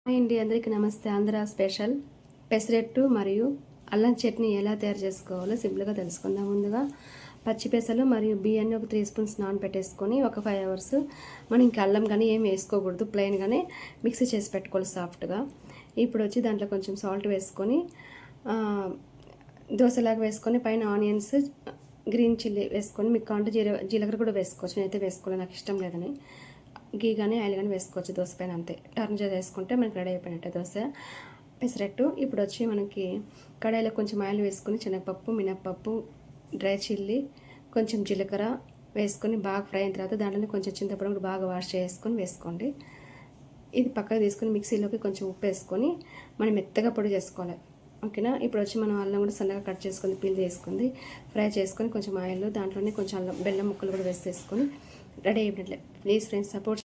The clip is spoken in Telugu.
హాయ్ అండి, అందరికీ నమస్తే. ఆంధ్ర స్పెషల్ పెసరెట్టు మరియు అల్లం చట్నీ ఎలా తయారు చేసుకోవాలో సింపుల్గా తెలుసుకుందాం. ముందుగా పచ్చి పెసలు మరియు బియ్యాన్ని ఒక 3 స్పూన్స్ నానబెట్టేసుకొని ఒక 5 అవర్స్ మనం ఇంకా అల్లం కానీ ఏం వేసుకోకూడదు, ప్లెయిన్గానే మిక్సీ చేసి పెట్టుకోవాలి సాఫ్ట్గా. ఇప్పుడు వచ్చి దాంట్లో కొంచెం సాల్ట్ వేసుకొని దోశలాగా వేసుకొని పైన ఆనియన్స్, గ్రీన్ చిల్లీ వేసుకొని, మీకు కాంటే జీలకర్ర కూడా వేసుకోవచ్చు. నేనైతే వేసుకోవాలి, నాకు ఇష్టం లేదని. గీ కానీ ఆయిల్ కానీ వేసుకోవచ్చు దోశ పైన, అంతే. టర్న్ చేసుకుంటే మనకి రెడీ అయిపోయినట్టే దోశ పెసరట్టు. ఇప్పుడు వచ్చి మనకి కడాయిలో కొంచెం ఆయిల్ వేసుకొని శనగపప్పు, మినప్పప్పు, డ్రై చిల్లీ, కొంచెం జీలకర్ర వేసుకొని బాగా ఫ్రై అయిన తర్వాత దాంట్లో కొంచెం చింతపండు కూడా బాగా వాష్ చేసుకొని వేసుకోండి. ఇది పక్కకు తీసుకొని మిక్సీలోకి కొంచెం ఉప్పు వేసుకొని మనం మెత్తగా పొడి చేసుకోవాలి, ఓకేనా. ఇప్పుడు వచ్చి మనం అల్లం కూడా సన్నగా కట్ చేసుకొని పీల్ చేసుకుంది ఫ్రై చేసుకొని కొంచెం ఆయిల్ దాంట్లోనే కొంచెం అల్లం బెల్లం ముక్కలు కూడా వేసేసుకొని రెడీ అయిపోయినట్లే. Please friends, support